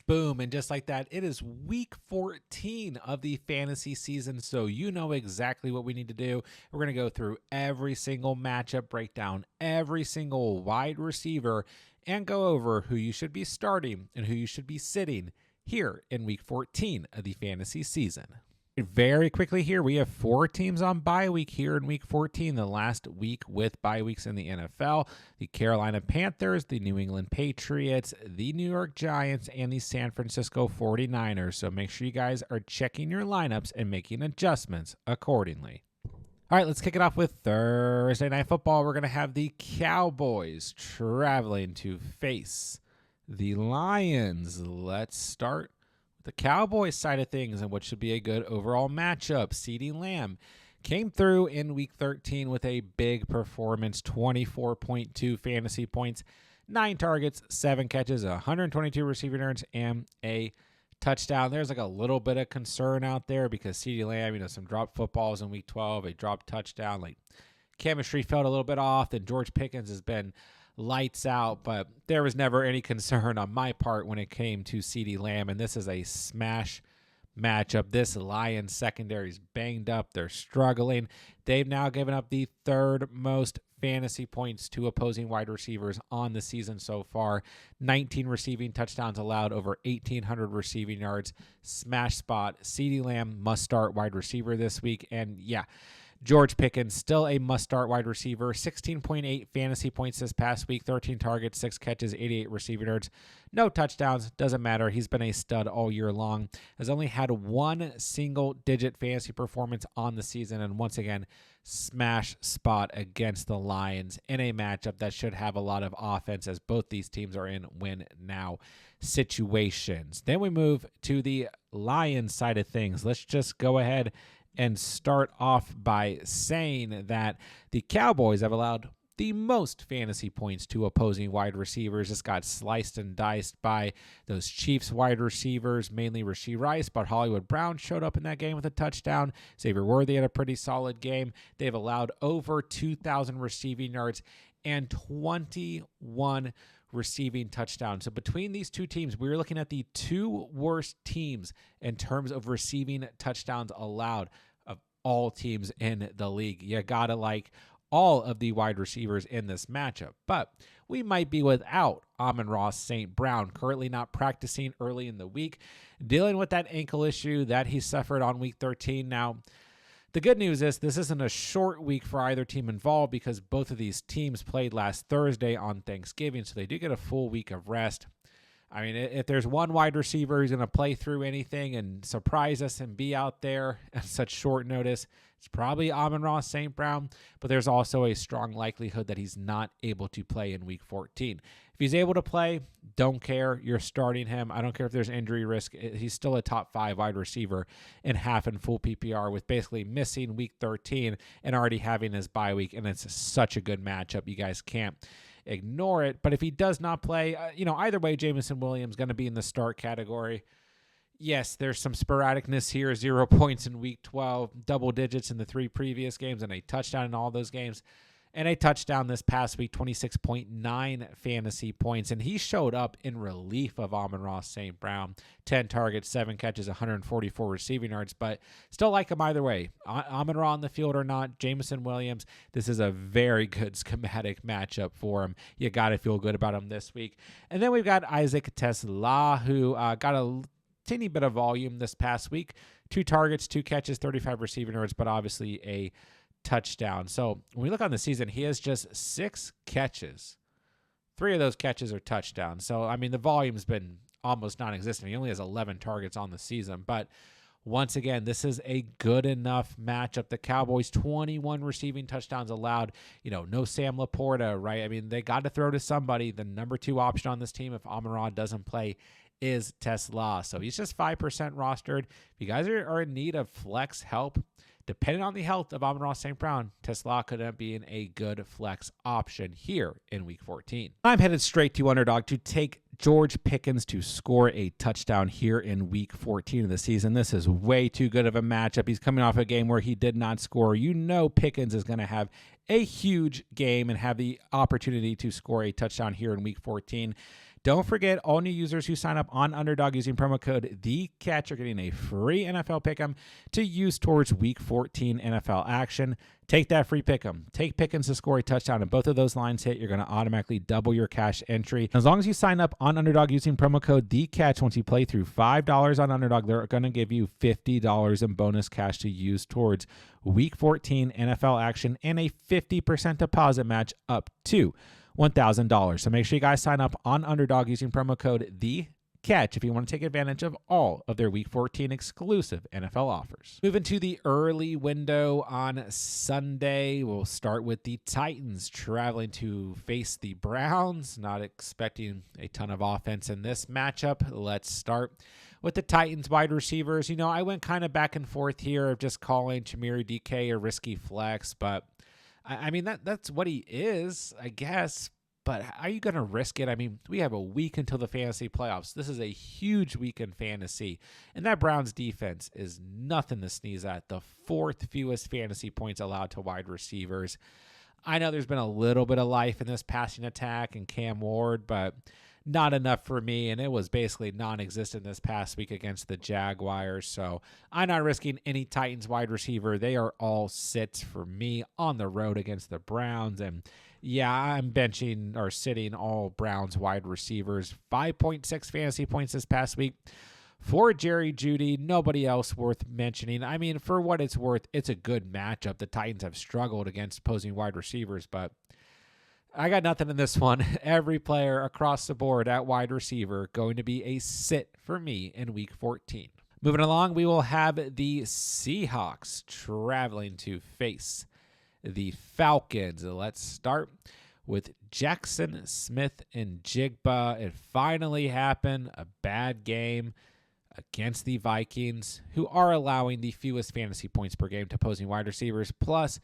Boom, and just like that, it is week 14 of the fantasy season, so you know exactly what we need to do. We're going to go through every single matchup, break down every single wide receiver, and go over who you should be starting and who you should be sitting here in week 14 of the fantasy season. Very quickly here, we have 4 teams on bye week here in week 14, the last week with bye weeks in the NFL. The Carolina Panthers, the New England Patriots, the New York Giants, and the San Francisco 49ers. So make sure you guys are checking your lineups and making adjustments accordingly. All right, let's kick it off with Thursday Night Football. We're going to have the Cowboys traveling to face the Lions. Let's start the Cowboys side of things and what should be a good overall matchup. CeeDee Lamb came through in week 13 with a big performance, 24.2 fantasy points, 9 targets, 7 catches, 122 receiving yards, and a touchdown. There's like a little bit of concern out there because CeeDee Lamb, some dropped footballs in week 12, a dropped touchdown, like chemistry felt a little bit off, and George Pickens has been lights out, but there was never any concern on my part when it came to CeeDee Lamb, and this is a smash matchup. This Lions secondary is banged up. They're struggling. They've now given up the 3rd most fantasy points to opposing wide receivers on the season so far. 19 receiving touchdowns allowed, over 1,800 receiving yards. Smash spot. CeeDee Lamb must start wide receiver this week, and yeah, George Pickens, still a must-start wide receiver, 16.8 fantasy points this past week, 13 targets, 6 catches, 88 receiving yards, no touchdowns, doesn't matter. He's been a stud all year long, has only had 1 single-digit fantasy performance on the season, and once again, smash spot against the Lions in a matchup that should have a lot of offense as both these teams are in win-now situations. Then we move to the Lions side of things. Let's just go ahead and start off by saying that the Cowboys have allowed the most fantasy points to opposing wide receivers. Just got sliced and diced by those Chiefs wide receivers, mainly Rashee Rice, but Hollywood Brown showed up in that game with a touchdown. Xavier Worthy had a pretty solid game. They've allowed over 2,000 receiving yards and 21 receiving touchdowns. So between these two teams, we're looking at the 2 worst teams in terms of receiving touchdowns allowed of all teams in the league. You gotta like all of the wide receivers in this matchup, but we might be without Amon-Ra St. Brown, currently not practicing early in the week, dealing with that ankle issue that he suffered on week 13. Now, the good news is this isn't a short week for either team involved because both of these teams played last Thursday on Thanksgiving, so they do get a full week of rest. I mean, if there's one wide receiver who's going to play through anything and surprise us and be out there at such short notice, it's probably Amon-Ra St. Brown, but there's also a strong likelihood that he's not able to play in week 14. If he's able to play, don't care. You're starting him. I don't care if there's injury risk. He's still a top 5 wide receiver in half and full PPR with basically missing week 13 and already having his bye week, and it's such a good matchup. You guys can't ignore it. But if he does not play, either way, Jameson Williams going to be in the start category. Yes, there's some sporadicness here. 0 points in week 12, double digits in the 3 previous games, and a touchdown in all those games. And a touchdown this past week, 26.9 fantasy points. And he showed up in relief of Amon-Ra St. Brown. 10 targets, 7 catches, 144 receiving yards. But still like him either way. Amon-Ra on the field or not, Jameson Williams, this is a very good schematic matchup for him. You got to feel good about him this week. And then we've got Isaac TeSlaa, who got a teeny bit of volume this past week. 2 targets, 2 catches, 35 receiving yards, but obviously a touchdown. So when we look on the season, he has just 6 catches. 3 of those catches are touchdowns. So, I mean, the volume's been almost non-existent. He only has 11 targets on the season. But once again, this is a good enough matchup. The Cowboys, 21 receiving touchdowns allowed. No Sam Laporta, right? I mean, they got to throw to somebody. The number 2 option on this team, if Amon-Ra doesn't play, is TeSlaa. So he's just 5% rostered. If you guys are in need of flex help, depending on the health of Amon-Ra St. Brown, TeSlaa could end up being a good flex option here in week 14. I'm headed straight to Underdog to take George Pickens to score a touchdown here in week 14 of the season. This is way too good of a matchup. He's coming off a game where he did not score. Pickens is going to have a huge game and have the opportunity to score a touchdown here in week 14. Don't forget, all new users who sign up on Underdog using promo code THECATCH are getting a free NFL Pick'em to use towards Week 14 NFL action. Take that free Pick'em. Take Pickens to score a touchdown, and both of those lines hit, you're going to automatically double your cash entry. As long as you sign up on Underdog using promo code THECATCH, once you play through $5 on Underdog, they're going to give you $50 in bonus cash to use towards Week 14 NFL action and a 50% deposit match up to $1,000. So make sure you guys sign up on Underdog using promo code THECATCH if you want to take advantage of all of their Week 14 exclusive NFL offers. Moving to the early window on Sunday, we'll start with the Titans traveling to face the Browns. Not expecting a ton of offense in this matchup. Let's start with the Titans wide receivers. I went kind of back and forth here of just calling Chimere DK a risky flex, but I mean, that's what he is, I guess. But are you going to risk it? I mean, we have a week until the fantasy playoffs. This is a huge week in fantasy. And that Browns defense is nothing to sneeze at. The fourth fewest fantasy points allowed to wide receivers. I know there's been a little bit of life in this passing attack and Cam Ward, but not enough for me, and it was basically non-existent this past week against the Jaguars. So I'm not risking any Titans wide receiver. They are all sits for me on the road against the Browns. And yeah, I'm benching or sitting all Browns wide receivers. 5.6 fantasy points this past week for Jerry Jeudy. Nobody else worth mentioning. I mean, for what it's worth, it's a good matchup. The Titans have struggled against opposing wide receivers, but I got nothing in this one. Every player across the board at wide receiver going to be a sit for me in Week 14. Moving along, we will have the Seahawks traveling to face the Falcons. Let's start with Jackson Smith and Jigba. It finally happened. A bad game against the Vikings, who are allowing the fewest fantasy points per game to opposing wide receivers. Plus,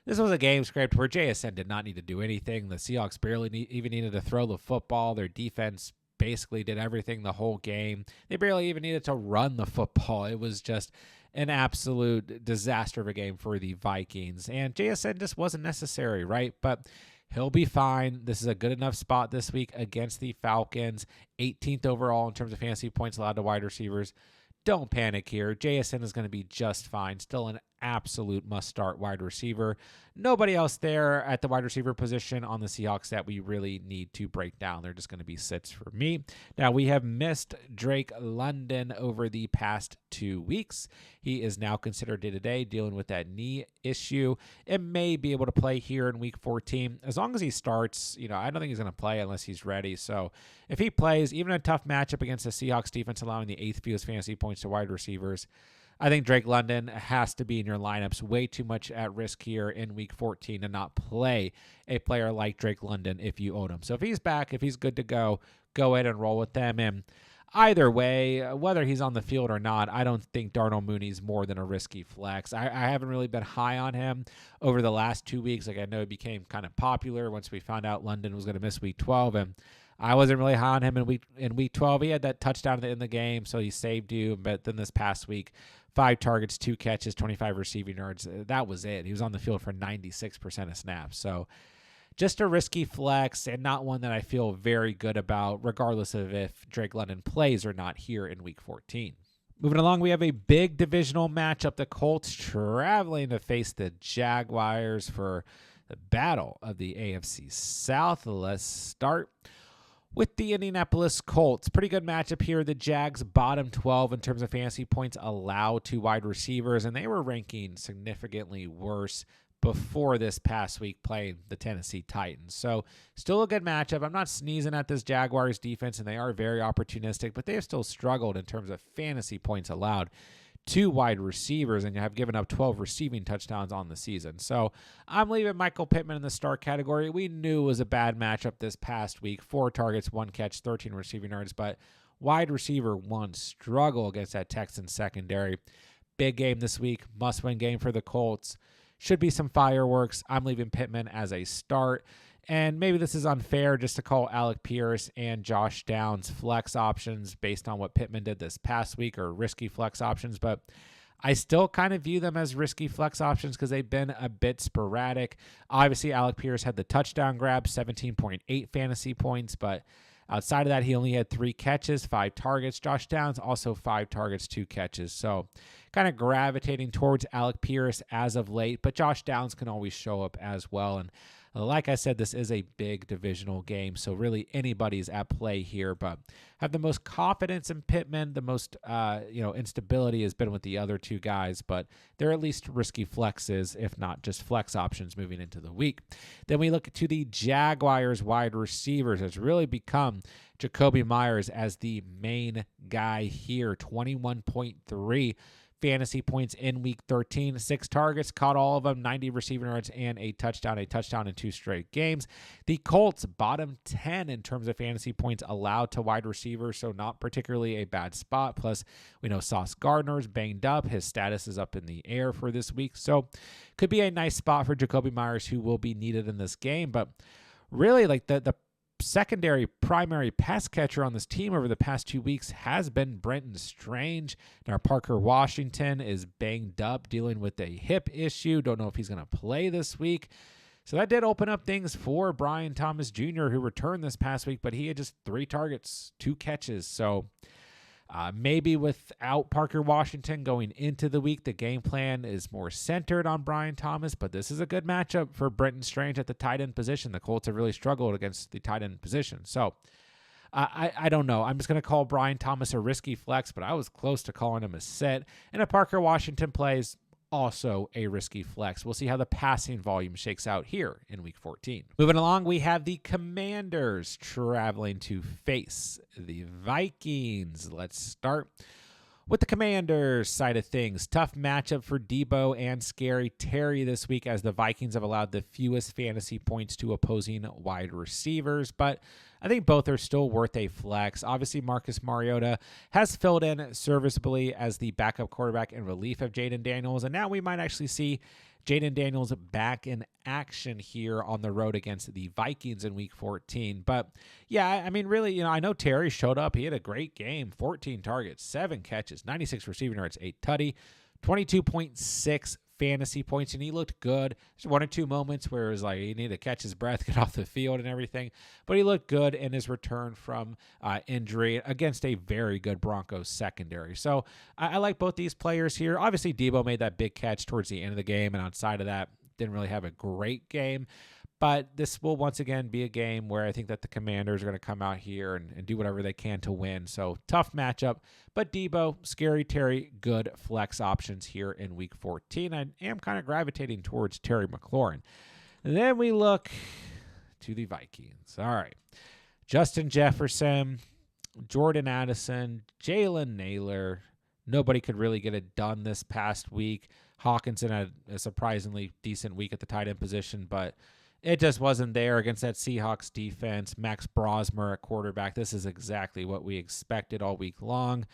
this was a game script where JSN did not need to do anything. The Seahawks barely even needed to throw the football. Their defense basically did everything the whole game. They barely even needed to run the football. It was just an absolute disaster of a game for the Vikings. And JSN just wasn't necessary, right? But he'll be fine. This is a good enough spot this week against the Falcons. 18th overall in terms of fantasy points allowed to wide receivers. Don't panic here. JSN is going to be just fine. Still an absolute must-start wide receiver. Nobody else there at the wide receiver position on the Seahawks that we really need to break down. They're just going to be sits for me. Now, we have missed Drake London over the past 2 weeks. He is now considered day-to-day, dealing with that knee issue. It may be able to play here in Week 14. As long as he starts, I don't think he's going to play unless he's ready. So if he plays, even a tough matchup against the Seahawks defense, allowing the 8th fewest fantasy points to wide receivers, I think Drake London has to be in your lineups. Way too much at risk here in Week 14 to not play a player like Drake London if you own him. So if he's back, if he's good to go ahead and roll with them. And either way, whether he's on the field or not, I don't think Darnell Mooney's more than a risky flex. I haven't really been high on him over the last 2 weeks. Like, I know it became kind of popular once we found out London was going to miss Week 12, and I wasn't really high on him in week 12. He had that touchdown in the game, so he saved you. But then this past week, 5 targets, 2 catches, 25 receiving yards. That was it. He was on the field for 96% of snaps. So just a risky flex and not one that I feel very good about, regardless of if Drake London plays or not here in Week 14. Moving along, we have a big divisional matchup. The Colts traveling to face the Jaguars for the battle of the AFC South. Let's start with the Indianapolis Colts. Pretty good matchup here. The Jags bottom 12 in terms of fantasy points allowed to wide receivers, and they were ranking significantly worse before this past week playing the Tennessee Titans. So still a good matchup. I'm not sneezing at this Jaguars defense, and they are very opportunistic, but they have still struggled in terms of fantasy points allowed to wide receivers, and you have given up 12 receiving touchdowns on the season. So I'm leaving Michael Pittman in the start category. We knew it was a bad matchup this past week. 4 targets, 1 catch, 13 receiving yards, but wide receiver 1 struggle against that Texans secondary. Big game this week. Must-win game for the Colts. Should be some fireworks. I'm leaving Pittman as a start. And maybe this is unfair just to call Alec Pierce and Josh Downs flex options based on what Pittman did this past week, or risky flex options, but I still kind of view them as risky flex options because they've been a bit sporadic. Obviously, Alec Pierce had the touchdown grab, 17.8 fantasy points, but Outside of that, he only had 3 catches, 5 targets. Josh Downs also 5 targets, 2 catches. So kind of gravitating towards Alec Pierce as of late, but Josh Downs can always show up as well. And like I said, this is a big divisional game, so really anybody's at play here, but have the most confidence in Pittman. The most instability has been with the other 2 guys, but they're at least risky flexes, if not just flex options moving into the week. Then we look to the Jaguars wide receivers. It's really become Jacoby Myers as the main guy here. 21.3 fantasy points in week 13, 6 targets, caught all of them, 90 receiving yards and a touchdown in 2 straight games. The Colts bottom 10 in terms of fantasy points allowed to wide receivers, so not particularly a bad spot. Plus, we know Sauce Gardner's banged up. His status is up in the air for this week, so could be a nice spot for Jacoby Myers, who will be needed in this game. But really, like the secondary primary pass catcher on this team over the past 2 weeks has been Brenton Strange. Now, Parker Washington is banged up, dealing with a hip issue. Don't know if he's going to play this week. So that did open up things for Brian Thomas Jr., who returned this past week, but he had just 3 targets, 2 catches. So maybe without Parker Washington going into the week, the game plan is more centered on Brian Thomas, but this is a good matchup for Brenton Strange at the tight end position. The Colts have really struggled against the tight end position. So I don't know. I'm just going to call Brian Thomas a risky flex, but I was close to calling him a sit. And if Parker Washington plays, also a risky flex. We'll see how the passing volume shakes out here in week 14. Moving along, we have the Commanders traveling to face the Vikings. Let's start with the Commanders side of things. Tough matchup for Debo and Scary Terry this week, as the Vikings have allowed the fewest fantasy points to opposing wide receivers, but I think both are still worth a flex. Obviously, Marcus Mariota has filled in serviceably as the backup quarterback in relief of Jaden Daniels, and now we might actually see Jaden Daniels back in action here on the road against the Vikings in week 14. But yeah, I mean, really, I know Terry showed up. He had a great game, 14 targets, 7 catches, 96 receiving yards, 8 tutty, 22.6 fantasy points, and he looked good. There's 1 or 2 moments where it was like he needed to catch his breath, get off the field and everything, but he looked good in his return from injury against a very good Broncos secondary. So I like both these players here. Obviously, Debo made that big catch towards the end of the game, and outside of that, didn't really have a great game. But this will once again be a game where I think that the Commanders are going to come out here and do whatever they can to win. So tough matchup, but Debo, Scary Terry, good flex options here in week 14. I am kind of gravitating towards Terry McLaurin. And then we look to the Vikings. All right. Justin Jefferson, Jordan Addison, Jalen Naylor. Nobody could really get it done this past week. Hawkinson had a surprisingly decent week at the tight end position, but it just wasn't there against that Seahawks defense. Max Brosmer at quarterback. This is exactly what we expected all week long.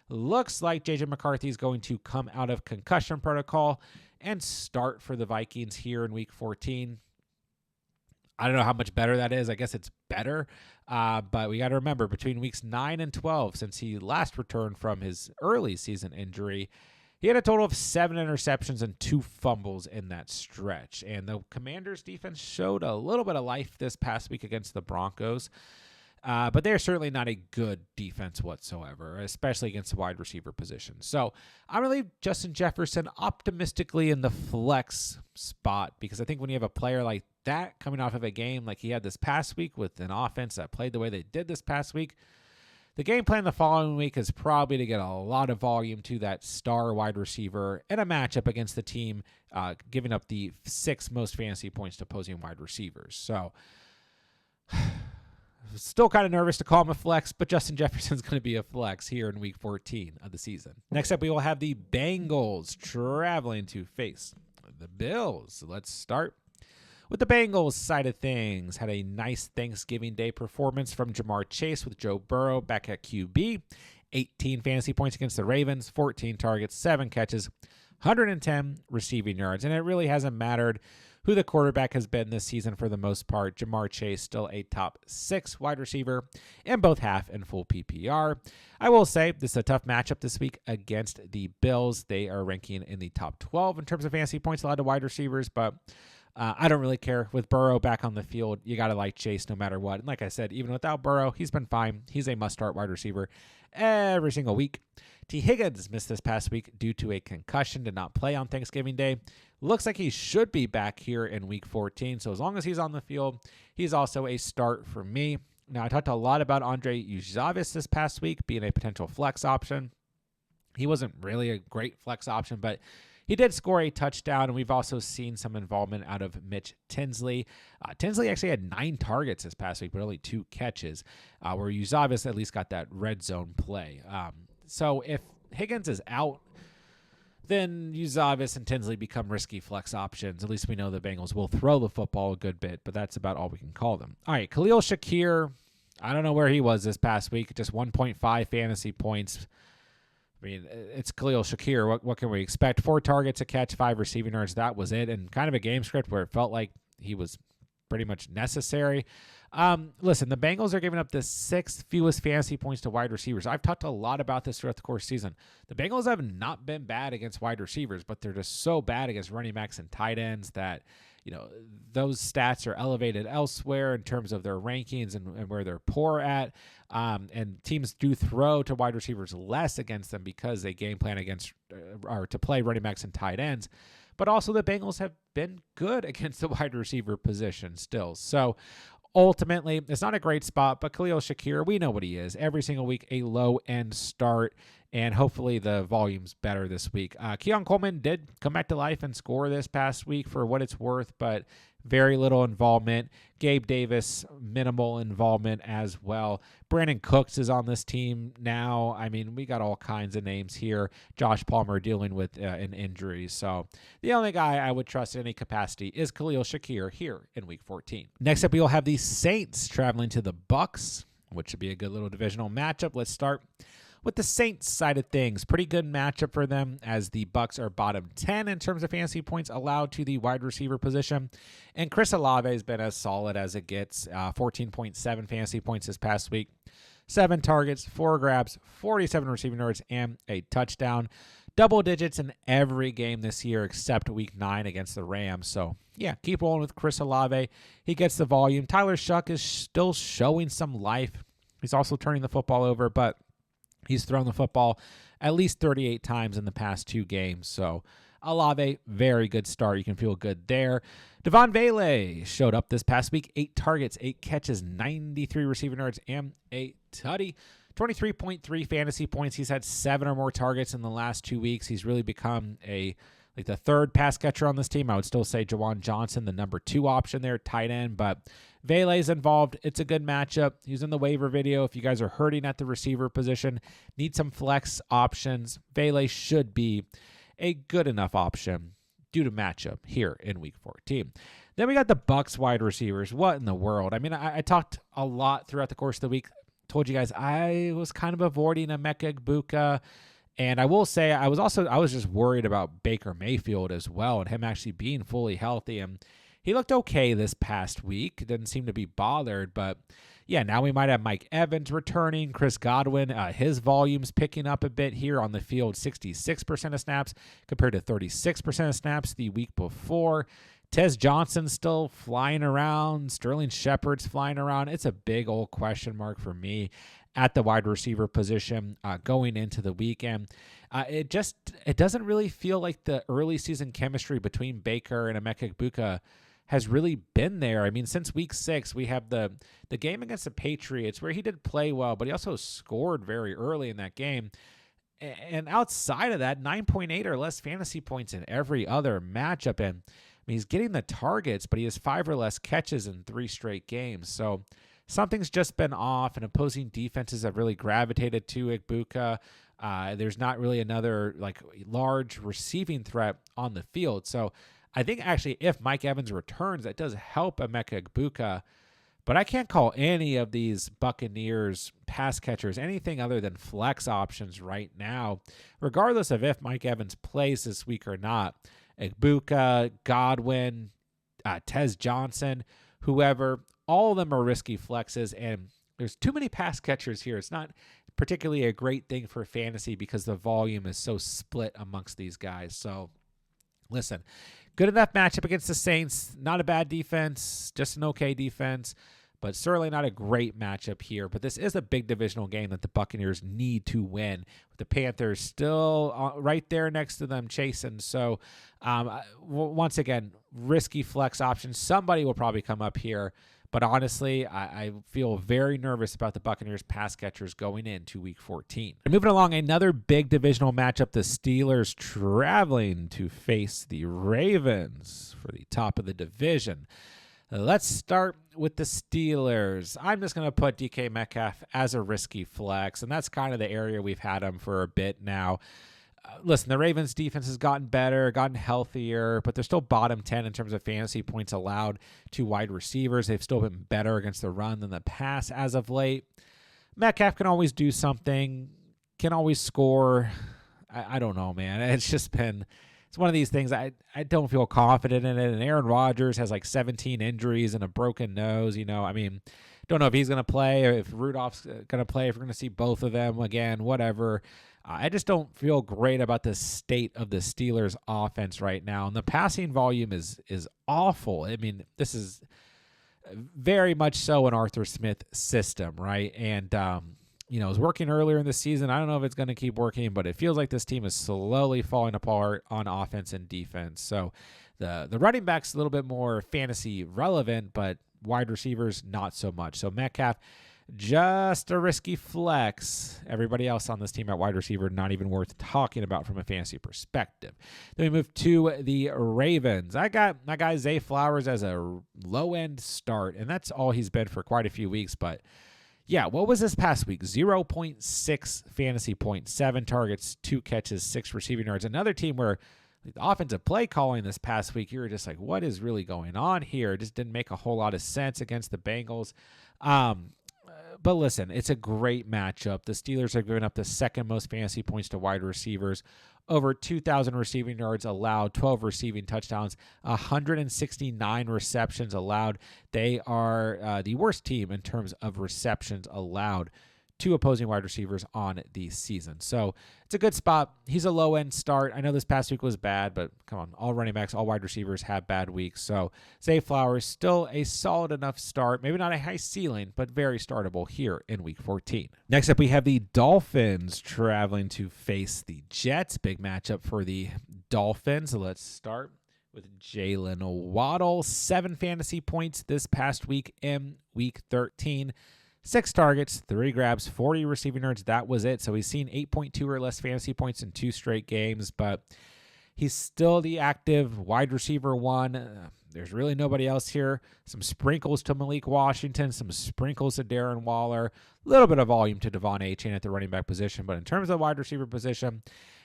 Looks like J.J. McCarthy is going to come out of concussion protocol and start for the Vikings here in week 14. I don't know how much better that is. I guess it's better. But we got to remember, between weeks 9 and 12, since he last returned from his early season injury, he had a total of 7 interceptions and 2 fumbles in that stretch. And the Commanders' defense showed a little bit of life this past week against the Broncos. But they're certainly not a good defense whatsoever, especially against the wide receiver position. So I'm going to leave Justin Jefferson optimistically in the flex spot, because I think when you have a player like that coming off of a game like he had this past week with an offense that played the way they did this past week, the game plan the following week is probably to get a lot of volume to that star wide receiver in a matchup against the team giving up the 6th most fantasy points to opposing wide receivers. So still kind of nervous to call him a flex, but Justin Jefferson's going to be a flex here in week 14 of the season. Next up, we will have the Bengals traveling to face the Bills. Let's start with the Bengals side of things. Had a nice Thanksgiving Day performance from Jamar Chase with Joe Burrow back at QB. 18 fantasy points against the Ravens, 14 targets, 7 catches, 110 receiving yards. And it really hasn't mattered who the quarterback has been this season for the most part. Jamar Chase still a top 6 wide receiver in both half and full PPR. I will say this is a tough matchup this week against the Bills. They are ranking in the top 12 in terms of fantasy points allowed to wide receivers, but I don't really care. With Burrow back on the field, you got to like Chase no matter what. And like I said, even without Burrow, he's been fine. He's a must-start wide receiver every single week. T. Higgins missed this past week due to a concussion, did not play on Thanksgiving Day. Looks like he should be back here in Week 14. So as long as he's on the field, he's also a start for me. Now, I talked a lot about HOU-KC this past week being a potential flex option. He wasn't really a great flex option, but he did score a touchdown, and we've also seen some involvement out of Mitch Tinsley. Tinsley actually had 9 targets this past week, but only 2 catches, where HOU-KC at least got that red zone play. So if Higgins is out, then HOU-KC and Tinsley become risky flex options. At least we know the Bengals will throw the football a good bit, but that's about all we can call them. All right, Khalil Shakir, I don't know where he was this past week, just 1.5 fantasy points. I mean, it's Khalil Shakir. What can we expect? 4 targets, a catch, 5 receiving yards. That was it. And kind of a game script where it felt like he was pretty much necessary. Listen, the Bengals are giving up the 6th fewest fantasy points to wide receivers. I've talked a lot about this throughout the course of the season. The Bengals have not been bad against wide receivers, but they're just so bad against running backs and tight ends that, you know, those stats are elevated elsewhere in terms of their rankings and where they're poor at. And teams do throw to wide receivers less against them because they game plan against or to play running backs and tight ends. But also the Bengals have been good against the wide receiver position still. So ultimately, it's not a great spot, but Khalil Shakir, we know what he is. Every single week, a low-end start, and hopefully the volume's better this week. Keon Coleman did come back to life and score this past week for what it's worth, but very little involvement. Gabe Davis, minimal involvement as well. Brandon Cooks is on this team now. I mean, we got all kinds of names here. Josh Palmer dealing with an injury. So the only guy I would trust in any capacity is Khalil Shakir here in Week 14. Next up, we will have the Saints traveling to the Bucks, which should be a good little divisional matchup. Let's start with the Saints side of things. Pretty good matchup for them as the Bucks are bottom 10 in terms of fantasy points allowed to the wide receiver position. And Chris Olave has been as solid as it gets. 14.7 fantasy points this past week. 7 targets, 4 grabs, 47 receiving yards, and a touchdown. Double digits in every game this year except Week 9 against the Rams. So, yeah, keep rolling with Chris Olave. He gets the volume. Tyler Shuck is still showing some life. He's also turning the football over, but he's thrown the football at least 38 times in the past 2 games. So Olave, very good start. You can feel good there. Devon Vele showed up this past week. 8 targets, 8 catches, 93 receiving yards, and a tutty. 23.3 fantasy points. He's had 7 or more targets in the last 2 weeks. He's really become the 3rd pass catcher on this team. I would still say Jawan Johnson, the number 2 option there, tight end, but Vele's involved. It's a good matchup. He's in the waiver video. If you guys are hurting at the receiver position, need some flex options, Vele should be a good enough option due to matchup here in Week 14. Then we got the Bucks wide receivers. What in the world? I mean, I talked a lot throughout the course of the week. Told you guys I was kind of avoiding Emeka Egbuka. And I will say I was just worried about Baker Mayfield as well and him actually being fully healthy. And he looked okay this past week. Didn't seem to be bothered. But, yeah, now we might have Mike Evans returning. Chris Godwin, his volume's picking up a bit here on the field. 66% of snaps compared to 36% of snaps the week before. Tez Johnson's still flying around. Sterling Shepard's flying around. It's a big old question mark for me at the wide receiver position going into the weekend. It doesn't really feel like the early season chemistry between Baker and Emeka Egbuka has really been there. I mean, since week 6, we have the game against the Patriots where he did play well, but he also scored very early in that game. And outside of that, 9.8 or less fantasy points in every other matchup. And I mean, he's getting the targets, but he has 5 or less catches in 3 straight games. So something's just been off, and opposing defenses have really gravitated to Egbuka. There's not really another large receiving threat on the field. So I think actually if Mike Evans returns, that does help Emeka Egbuka. But I can't call any of these Buccaneers pass catchers anything other than flex options right now, regardless of if Mike Evans plays this week or not. Egbuka, Godwin, Tez Johnson, whoever, all of them are risky flexes, and there's too many pass catchers here. It's not particularly a great thing for fantasy because the volume is so split amongst these guys. So listen, Good enough matchup against the Saints. Not a bad defense, just an okay defense, but certainly not a great matchup here. But this is a big divisional game that the Buccaneers need to win. With the Panthers still right there next to them chasing. So once again, risky flex options. Somebody will probably come up here. But honestly, I feel very nervous about the Buccaneers pass catchers going into Week 14. Moving along, another big divisional matchup, the Steelers traveling to face the Ravens for the top of the division. Let's start with the Steelers. I'm just going to put DK Metcalf as a risky flex, and that's kind of the area we've had him for a bit now. Listen, the Ravens defense has gotten better, gotten healthier, but they're still bottom 10 in terms of fantasy points allowed to wide receivers. They've still been better against the run than the pass as of late. Metcalf can always do something, can always score. I don't know, man. It's one of these things I don't feel confident in it. And Aaron Rodgers has like 17 injuries and a broken nose. Don't know if he's going to play or if Rudolph's going to play, if we're going to see both of them again, whatever. I just don't feel great about the state of the Steelers offense right now. And the passing volume is awful. This is very much so an Arthur Smith system, right? And, it was working earlier in the season. I don't know if it's going to keep working, but it feels like this team is slowly falling apart on offense and defense. So the running back's a little bit more fantasy relevant, but wide receivers, not so much. So Metcalf, just a risky flex. Everybody else on this team at wide receiver, not even worth talking about from a fantasy perspective. Then we move to the Ravens. I got my guy Zay Flowers as a low-end start, and that's all he's been for quite a few weeks. But, yeah, what was this past week? 0.6 fantasy points, 7 targets, 2 catches, 6 receiving yards. Another team where the offensive play calling this past week, you were just like, what is really going on here? It just didn't make a whole lot of sense against the Bengals. But listen, it's a great matchup. The Steelers have given up the second most fantasy points to wide receivers, over 2,000 receiving yards allowed, 12 receiving touchdowns, 169 receptions allowed. They are the worst team in terms of receptions allowed to opposing wide receivers on the season. So it's a good spot. He's a low-end start. I know this past week was bad, but come on, all running backs, all wide receivers have bad weeks. So Zay Flowers, still a solid enough start. Maybe not a high ceiling, but very startable here in Week 14. Next up, we have the Dolphins traveling to face the Jets. Big matchup for the Dolphins. Let's start with Jalen Waddle. 7 fantasy points this past week in Week 13. 6 targets, 3 grabs, 40 receiving yards. That was it. So he's seen 8.2 or less fantasy points in 2 straight games, but he's still the active wide receiver 1. There's really nobody else here. Some sprinkles to Malik Washington, some sprinkles to Darren Waller, a little bit of volume to Devon Achane at the running back position. But in terms of the wide receiver position,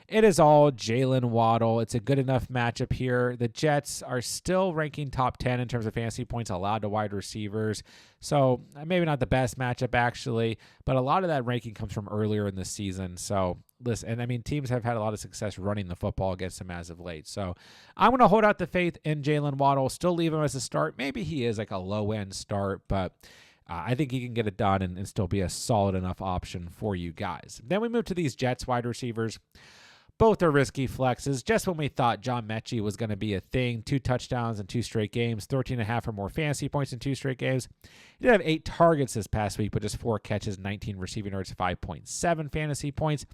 it is all Jalen Waddle. It's a good enough matchup here. The Jets are still ranking top 10 in terms of fantasy points allowed to wide receivers. So maybe not the best matchup actually, but a lot of that ranking comes from earlier in the season. So listen, and teams have had a lot of success running the football against him as of late. So I'm going to hold out the faith in Jalen Waddle, still leave him as a start. Maybe he is like a low-end start, but I think he can get it done and still be a solid enough option for you guys. Then we move to these Jets wide receivers. Both are risky flexes. Just when we thought John Mechie was going to be a thing, 2 touchdowns in 2 straight games, 13.5 or more fantasy points in 2 straight games. He did have 8 targets this past week, but just 4 catches, 19 receiving yards, 5.7 fantasy points.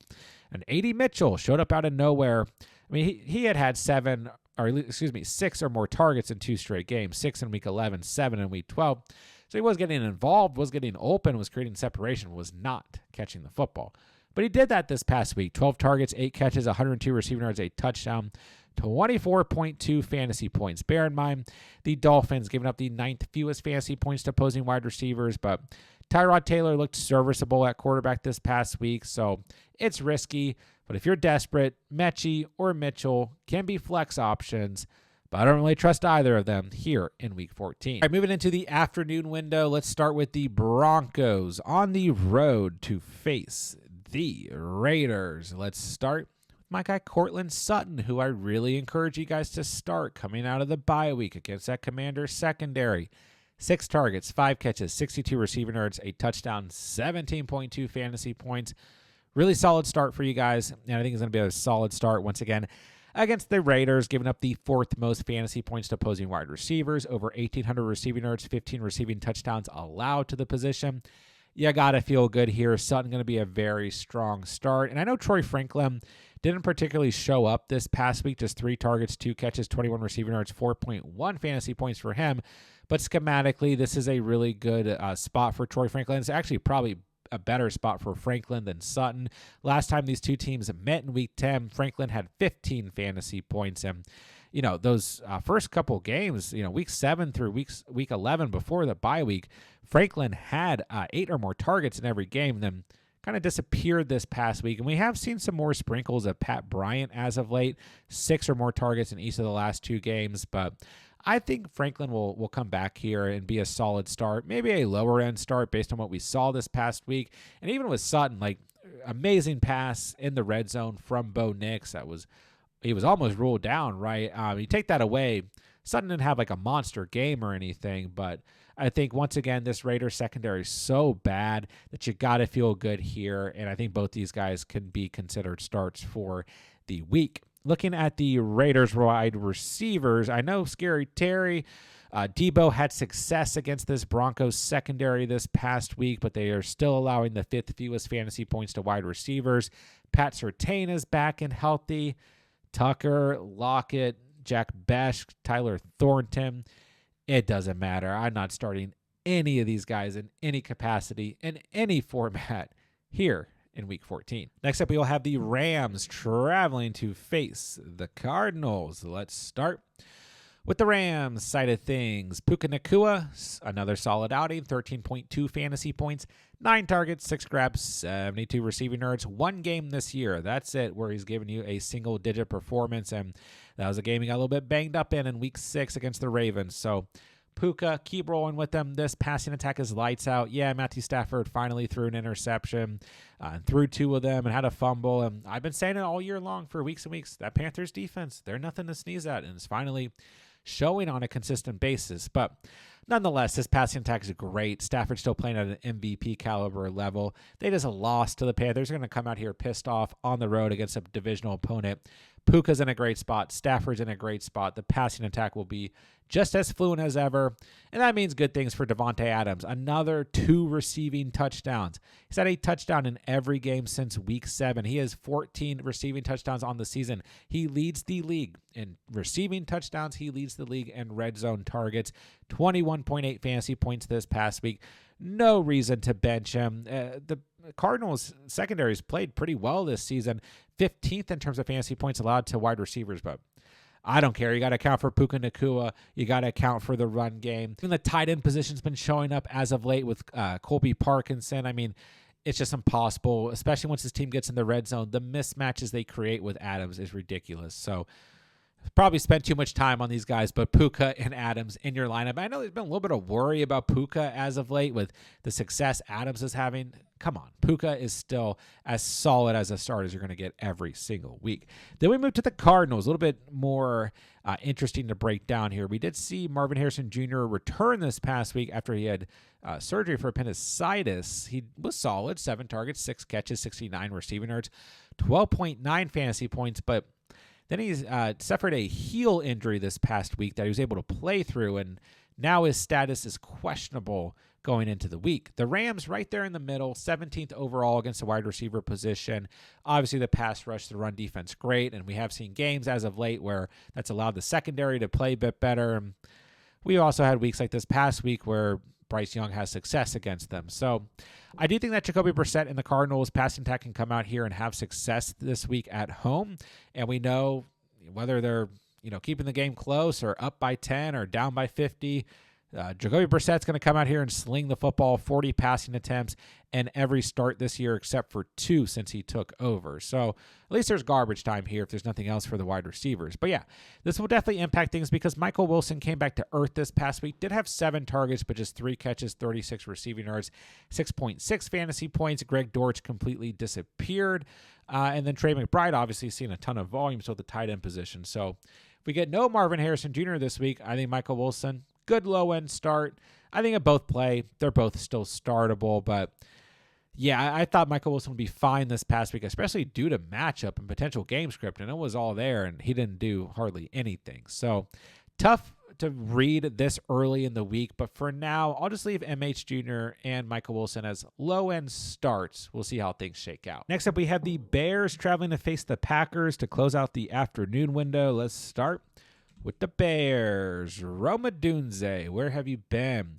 And A.D. Mitchell showed up out of nowhere. He had 6 or more targets in 2 straight games, 6 in week 11, 7 in week 12. So he was getting involved, was getting open, was creating separation, was not catching the football. But he did that this past week. 12 targets, 8 catches, 102 receiving yards, a touchdown, 24.2 fantasy points. Bear in mind, the Dolphins giving up the 9th fewest fantasy points to opposing wide receivers, but Tyrod Taylor looked serviceable at quarterback this past week, so it's risky. But if you're desperate, Mechie or Mitchell can be flex options, but I don't really trust either of them here in Week 14. All right, moving into the afternoon window, let's start with the Broncos on the road to face the Raiders. Let's start with my guy Courtland Sutton, who I really encourage you guys to start coming out of the bye week against that Commanders secondary. 6 targets, 5 catches, 62 receiving yards, a touchdown, 17.2 fantasy points. Really solid start for you guys, and I think it's going to be a solid start once again against the Raiders, giving up the 4th most fantasy points to opposing wide receivers, over 1,800 receiving yards, 15 receiving touchdowns allowed to the position. You got to feel good here. Sutton going to be a very strong start. And I know Troy Franklin didn't particularly show up this past week, just 3 targets, 2 catches, 21 receiving yards, 4.1 fantasy points for him. But schematically, this is a really good spot for Troy Franklin. It's actually probably a better spot for Franklin than Sutton. Last time these two teams met in Week 10, Franklin had 15 fantasy points. And, you know, those first couple games, you know, Week 7 through Week 11 before the bye week, Franklin had 8 or more targets in every game, then kind of disappeared this past week. And we have seen some more sprinkles of Pat Bryant as of late, 6 or more targets in each of the last 2 games. But I think Franklin will come back here and be a solid start, maybe a lower end start based on what we saw this past week. And even with Sutton, like, amazing pass in the red zone from Bo Nix. He was almost ruled down, right? You take that away, Sutton didn't have like a monster game or anything, but I think once again, this Raiders secondary is so bad that you got to feel good here. And I think both these guys can be considered starts for the week. Looking at the Raiders wide receivers, I know Scary Terry, Debo had success against this Broncos secondary this past week, but they are still allowing the 5th fewest fantasy points to wide receivers. Pat Surtain is back and healthy. Tucker, Lockett, Jack Bech, Tyler Thornton. It doesn't matter. I'm not starting any of these guys in any capacity, in any format here in Week 14. Next up, we will have the Rams traveling to face the Cardinals. Let's start with the Rams side of things. Puka Nacua, another solid outing, 13.2 fantasy points, 9 targets, 6 grabs, 72 receiving yards, 1 game this year. That's it, where he's giving you a single-digit performance, and that was a game he got a little bit banged up in Week 6 against the Ravens. So Puka, keep rolling with them. This passing attack is lights out. Yeah, Matthew Stafford finally threw an interception and threw 2 of them and had a fumble. And I've been saying it all year long for weeks and weeks. That Panthers defense, they're nothing to sneeze at, and it's finally showing on a consistent basis. But nonetheless, this passing attack is great. Stafford's still playing at an MVP caliber level. They just lost to the Panthers. They're going to come out here pissed off on the road against a divisional opponent. Puka's in a great spot. Stafford's in a great spot. The passing attack will be just as fluent as ever, and that means good things for Devontae Adams. Another 2 receiving touchdowns. He's had a touchdown in every game since Week 7. He has 14 receiving touchdowns on the season. He leads the league in receiving touchdowns. He leads the league in red zone targets. 21.8 fantasy points this past week. No reason to bench him. The Cardinals secondaries played pretty well this season. 15th in terms of fantasy points allowed to wide receivers, but I don't care. You got to account for Puka Nacua. You got to account for the run game. Even the tight end position's been showing up as of late with Colby Parkinson. I mean, it's just impossible, especially once his team gets in the red zone. The mismatches they create with Adams is ridiculous. So probably spent too much time on these guys, but Puka and Adams in your lineup. I know there's been a little bit of worry about Puka as of late with the success Adams is having. Come on, Puka is still as solid as a start as you're going to get every single week. Then we move to the Cardinals, a little bit more interesting to break down here. We did see Marvin Harrison Jr. return this past week after he had surgery for appendicitis. He was solid, 7 targets, 6 catches, 69 receiving yards, 12.9 fantasy points, but then he's suffered a heel injury this past week that he was able to play through, and now his status is questionable going into the week. The Rams right there in the middle, 17th overall against the wide receiver position. Obviously, the pass rush, the run defense, great, and we have seen games as of late where that's allowed the secondary to play a bit better. We also had weeks like this past week where Bryce Young has success against them. So I do think that Jacoby Brissett and the Cardinals passing attack can come out here and have success this week at home. And we know whether they're keeping the game close or up by 10 or down by 50, Jacoby Brissett's going to come out here and sling the football, 40 passing attempts in every start this year except for 2 since he took over. So at least there's garbage time here if there's nothing else for the wide receivers. But yeah, this will definitely impact things because Michael Wilson came back to earth this past week, did have 7 targets, but just 3 catches, 36 receiving yards, 6.6 fantasy points. Greg Dortch completely disappeared. And then Trey McBride obviously seen a ton of volume, so the tight end position. So if we get no Marvin Harrison Jr. this week, I think Michael Wilson, good low-end start. I think at both play, they're both still startable, but Yeah, I thought Michael Wilson would be fine this past week, especially due to matchup and potential game script, and it was all there, and he didn't do hardly anything. So tough to read this early in the week, but for now, I'll just leave MH Jr. and Michael Wilson as low-end starts. We'll see how things shake out. Next up, we have the Bears traveling to face the Packers to close out the afternoon window. Let's start with the Bears. Rome Odunze, where have you been?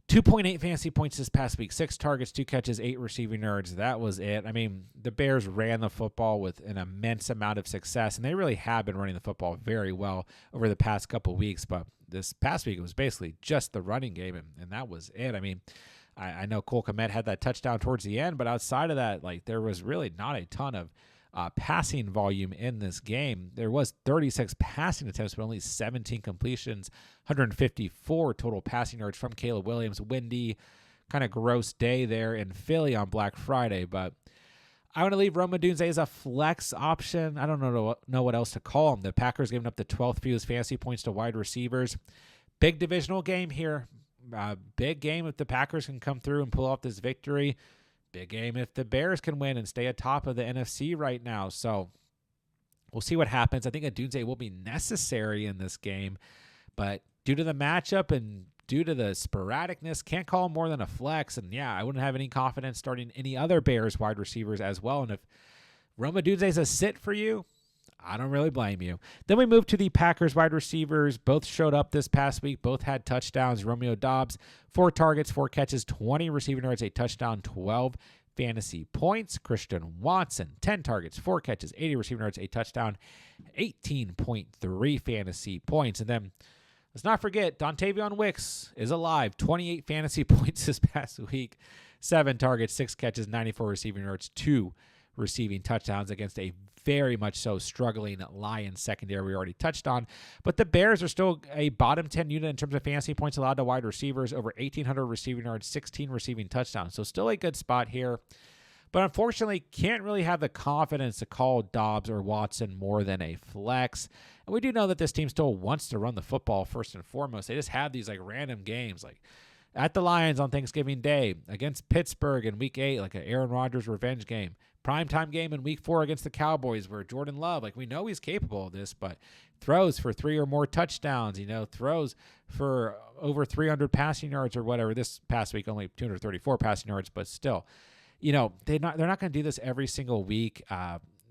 2.8 fantasy points this past week, 6 targets, 2 catches, 8 receiving yards. That was it. I mean, the Bears ran the football with an immense amount of success, and they really have been running the football very well over the past couple weeks. But this past week, it was basically just the running game, and that was it. I mean, I know Cole Kmet had that touchdown towards the end, but outside of that, like, there was really not a ton of passing volume in this game. There was 36 passing attempts, but only 17 completions, 154 total passing yards from Caleb Williams. Windy, kind of gross day there in Philly on Black Friday, but I want to leave Rome Odunze as a flex option. I don't know what else to call him. The Packers giving up the 12th fewest fantasy points to wide receivers. Big divisional game here. Big game if the Packers can come through and pull off this victory. Big game if the Bears can win and stay atop of the NFC right now. So we'll see what happens. I think Odunze will be necessary in this game, but due to the matchup and due to the sporadicness, can't call him more than a flex. And yeah, I wouldn't have any confidence starting any other Bears wide receivers as well. And if Rome Odunze is a sit for you, I don't really blame you. Then we move to the Packers wide receivers. Both showed up this past week. Both had touchdowns. Romeo Doubs, 4 targets, 4 catches, 20 receiving yards, a touchdown, 12 fantasy points. Christian Watson, 10 targets, 4 catches, 80 receiving yards, a touchdown, 18.3 fantasy points. And then let's not forget, Dontavion Wicks is alive. 28 fantasy points this past week. 7 targets, 6 catches, 94 receiving yards, 2 receiving touchdowns against a very much so struggling Lions secondary we already touched on. But the Bears are still a bottom 10 unit in terms of fantasy points allowed to wide receivers, over 1,800 receiving yards, 16 receiving touchdowns. So still a good spot here. But unfortunately, can't really have the confidence to call Doubs or Watson more than a flex. And we do know that this team still wants to run the football first and foremost. They just have these like random games, like at the Lions on Thanksgiving Day, against Pittsburgh in Week 8, like an Aaron Rodgers revenge game. Primetime game in Week 4 against the Cowboys where Jordan Love, like we know he's capable of this, but throws for 3 or more touchdowns, throws for over 300 passing yards or whatever. This past week, only 234 passing yards, but still, they're not going to do this every single week.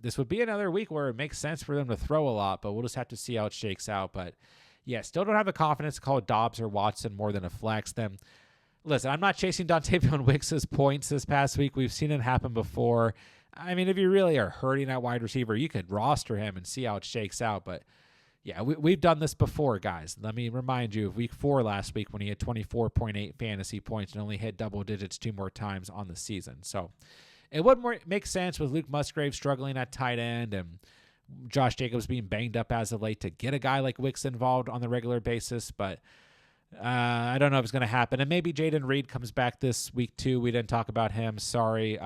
This would be another week where it makes sense for them to throw a lot, but we'll just have to see how it shakes out. But yeah, still don't have the confidence to call Doubs or Watson more than a flex. Then listen, I'm not chasing Dontavion Wicks' points this past week. We've seen it happen before. I mean, if you really are hurting at wide receiver, you could roster him and see how it shakes out. But yeah, we've done this before, guys. Let me remind you of Week 4 last week when he had 24.8 fantasy points and only hit double digits 2 more times on the season. So it wouldn't make sense with Luke Musgrave struggling at tight end and Josh Jacobs being banged up as of late to get a guy like Wicks involved on the regular basis. But I don't know if it's going to happen. And maybe Jaden Reed comes back this week too. We didn't talk about him. Sorry.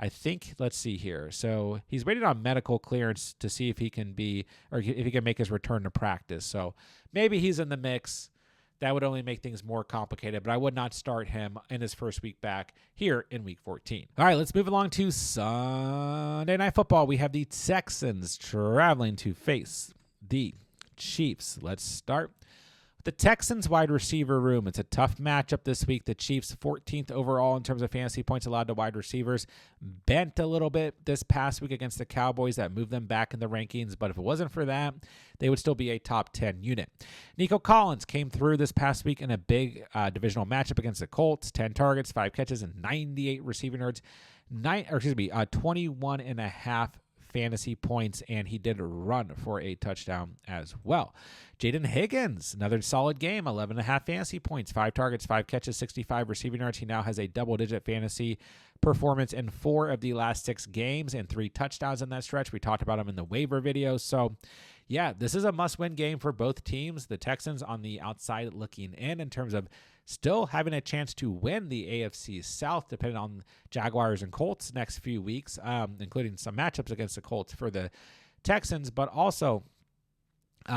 I think, let's see here. So he's waiting on medical clearance to see if he can if he can make his return to practice. So maybe he's in the mix. That would only make things more complicated, but I would not start him in his first week back here in Week 14. All right, let's move along to Sunday Night Football. We have the Texans traveling to face the Chiefs. Let's start the Texans wide receiver room. It's a tough matchup this week. The Chiefs 14th overall in terms of fantasy points allowed to wide receivers. Bent a little bit this past week against the Cowboys. That moved them back in the rankings. But if it wasn't for that, they would still be a top 10 unit. Nico Collins came through this past week in a big divisional matchup against the Colts. 10 targets, 5 catches, and 98 receiving yards. 21 and a half fantasy points, and he did run for a touchdown as well. Jaden Higgins, another solid game, 11.5 fantasy points, 5 targets, 5 catches, 65 receiving yards. He now has a double-digit fantasy performance in 4 of the last 6 games and 3 touchdowns in that stretch. We talked about him in the waiver video. So, yeah, this is a must-win game for both teams. The Texans on the outside looking in terms of still having a chance to win the AFC South, depending on Jaguars and Colts next few weeks, including some matchups against the Colts for the Texans, but also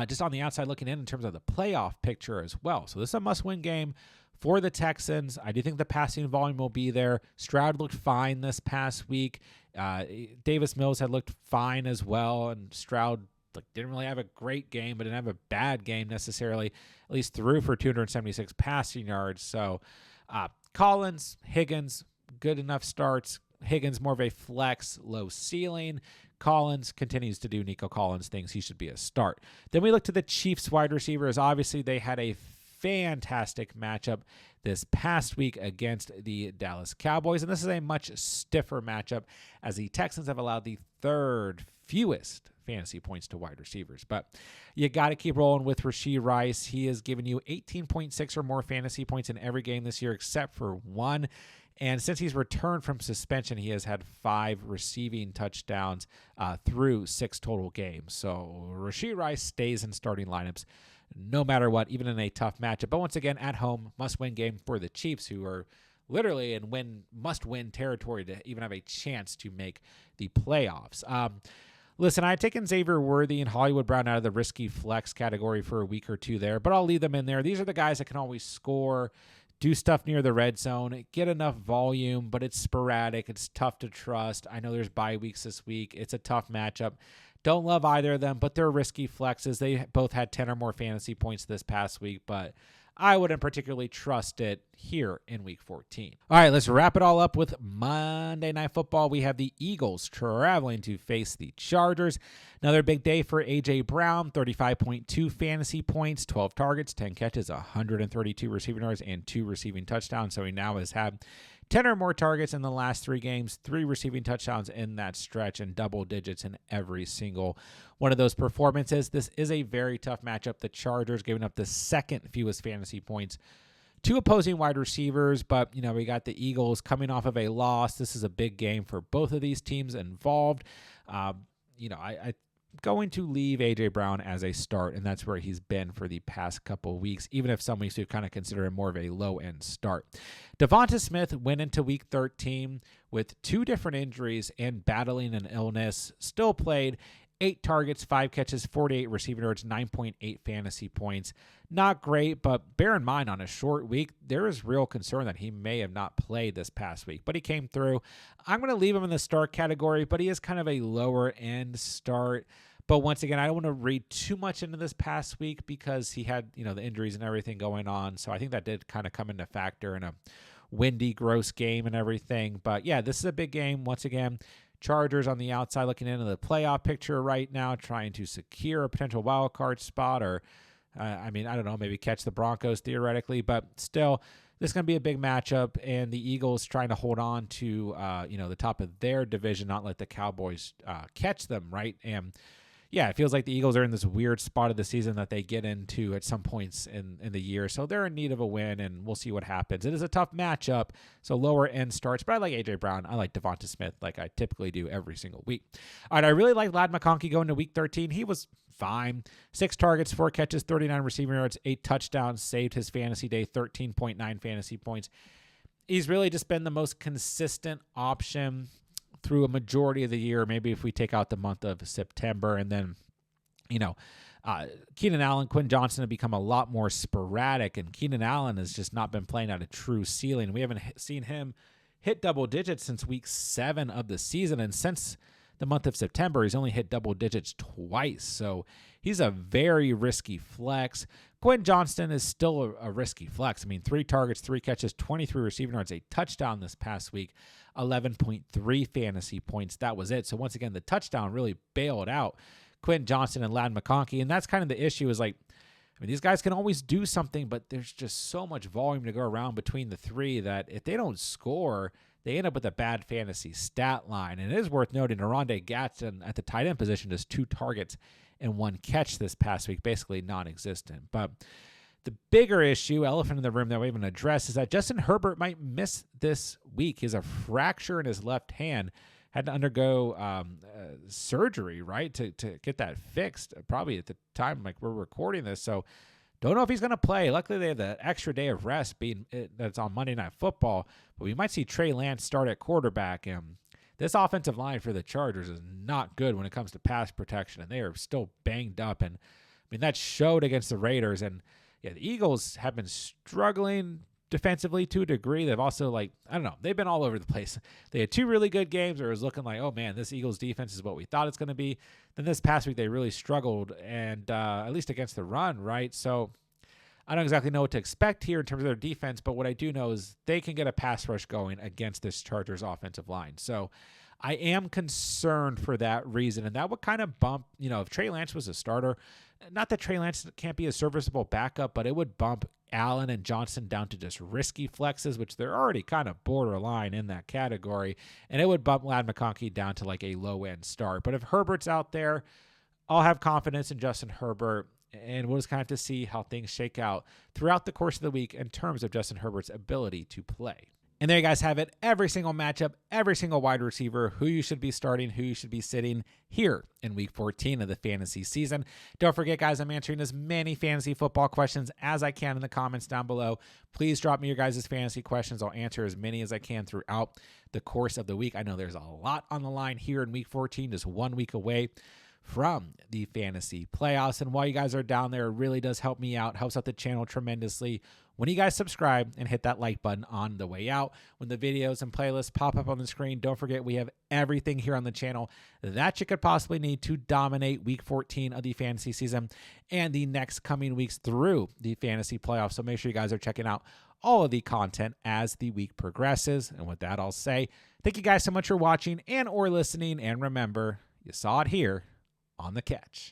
just on the outside looking in terms of the playoff picture as well. So this is a must-win game For the Texans, I do think the passing volume will be there. Stroud looked fine this past week. Davis Mills had looked fine as well, and Stroud didn't really have a great game, but didn't have a bad game necessarily, at least threw for 276 passing yards. So Collins, Higgins, good enough starts. Higgins more of a flex, low ceiling. Collins continues to do Nico Collins things. He should be a start. Then we look to the Chiefs wide receivers. Obviously, they had a fantastic matchup this past week against the Dallas Cowboys, and this is a much stiffer matchup as the Texans have allowed the third fewest fantasy points to wide receivers. But you got to keep rolling with Rashee Rice. He has given you 18.6 or more fantasy points in every game this year except for one. And since he's returned from suspension, he has had 5 receiving touchdowns through 6 total games. So Rashee Rice stays in starting lineups no matter what, even in a tough matchup. But once again, at home, must-win game for the Chiefs, who are literally in must-win territory to even have a chance to make the playoffs. Listen, I had taken Xavier Worthy and Hollywood Brown out of the risky flex category for a week or two there, but I'll leave them in there. These are the guys that can always score, do stuff near the red zone, get enough volume, but it's sporadic. It's tough to trust. I know there's bye weeks this week. It's a tough matchup. Don't love either of them, but they're risky flexes. They both had 10 or more fantasy points this past week, but I wouldn't particularly trust it here in Week 14. All right, let's wrap it all up with Monday Night Football. We have the Eagles traveling to face the Chargers. Another big day for A.J. Brown, 35.2 fantasy points, 12 targets, 10 catches, 132 receiving yards, and 2 receiving touchdowns. So he now has had 10 or more targets in the last 3 games, 3 receiving touchdowns in that stretch, and double digits in every single one of those performances. This is a very tough matchup. The Chargers giving up the second fewest fantasy points to opposing wide receivers, but we got the Eagles coming off of a loss. This is a big game for both of these teams involved. I'm going to leave A.J. Brown as a start, and that's where he's been for the past couple of weeks, even if some weeks we kind of consider him more of a low-end start. Devonta Smith went into Week 13 with 2 different injuries and battling an illness, still played 8 targets, 5 catches, 48 receiving yards, 9.8 fantasy points. Not great, but bear in mind on a short week, there is real concern that he may have not played this past week, but he came through. I'm going to leave him in the start category, but he is kind of a lower end start. But once again, I don't want to read too much into this past week because he had, the injuries and everything going on. So I think that did kind of come into factor in a windy, gross game and everything. But yeah, this is a big game. Once again, Chargers on the outside looking into the playoff picture right now, trying to secure a potential wild card spot or, I don't know, maybe catch the Broncos theoretically. But still, this is going to be a big matchup, and the Eagles trying to hold on to, the top of their division, not let the Cowboys catch them, right? And yeah, it feels like the Eagles are in this weird spot of the season that they get into at some points in the year. So they're in need of a win, and we'll see what happens. It is a tough matchup, so lower end starts. But I like A.J. Brown. I like Devonta Smith like I typically do every single week. All right, I really like Ladd McConkey going to Week 13. He was fine. 6 targets, 4 catches, 39 receiving yards, 8 touchdowns, saved his fantasy day, 13.9 fantasy points. He's really just been the most consistent option through a majority of the year, maybe if we take out the month of September. And then, Keenan Allen, Quinn Johnson have become a lot more sporadic, and Keenan Allen has just not been playing at a true ceiling. We haven't seen him hit double digits since Week 7 of the season, and since the month of September, he's only hit double digits twice. So he's a very risky flex. Quinn Johnston is still a risky flex. 3 targets, 3 catches, 23 receiving yards, a touchdown this past week, 11.3 fantasy points. That was it. So once again, the touchdown really bailed out Quinn Johnston and Ladd McConkey. And that's kind of the issue is these guys can always do something, but there's just so much volume to go around between the 3 that if they don't score, they end up with a bad fantasy stat line. And it is worth noting, Oronde Gadsden at the tight end position just 2 targets and 1 catch this past week, basically non-existent. But the bigger issue, elephant in the room that we haven't addressed, is that Justin Herbert might miss this week. He has a fracture in his left hand, had to undergo surgery, right, to get that fixed, probably at the time we're recording this. So don't know if he's going to play. Luckily, they have the extra day of rest being that's on Monday Night Football, but we might see Trey Lance start at quarterback. And this offensive line for the Chargers is not good when it comes to pass protection, and they are still banged up. And that showed against the Raiders. And yeah, the Eagles have been struggling defensively to a degree. They've also, like, I don't know, they've been all over the place. They had 2 really good games where it was looking like, oh man, this Eagles defense is what we thought it's going to be. Then this past week, they really struggled, and at least against the run, right? So I don't exactly know what to expect here in terms of their defense, but what I do know is they can get a pass rush going against this Chargers offensive line. So I am concerned for that reason, and that would kind of bump, if Trey Lance was a starter, not that Trey Lance can't be a serviceable backup, but it would bump Allen and Johnson down to just risky flexes, which they're already kind of borderline in that category, and it would bump Ladd McConkey down to like a low-end start. But if Herbert's out there, I'll have confidence in Justin Herbert, and we'll just kind of have to see how things shake out throughout the course of the week in terms of Justin Herbert's ability to play. And there you guys have it. Every single matchup, every single wide receiver, who you should be starting, who you should be sitting here in week 14 of the fantasy season. Don't forget, guys, I'm answering as many fantasy football questions as I can in the comments down below. Please drop me your guys' fantasy questions. I'll answer as many as I can throughout the course of the week. I know there's a lot on the line here in week 14, just 1 week away from the fantasy playoffs. And while you guys are down there, it really does help me out, helps out the channel tremendously when you guys subscribe and hit that like button on the way out. When the videos and playlists pop up on the screen, don't forget we have everything here on the channel that you could possibly need to dominate week 14 of the fantasy season and the next coming weeks through the fantasy playoffs. So make sure you guys are checking out all of the content as the week progresses. And with that, I'll say thank you guys so much for watching and or listening. And remember, you saw it here on The Catch.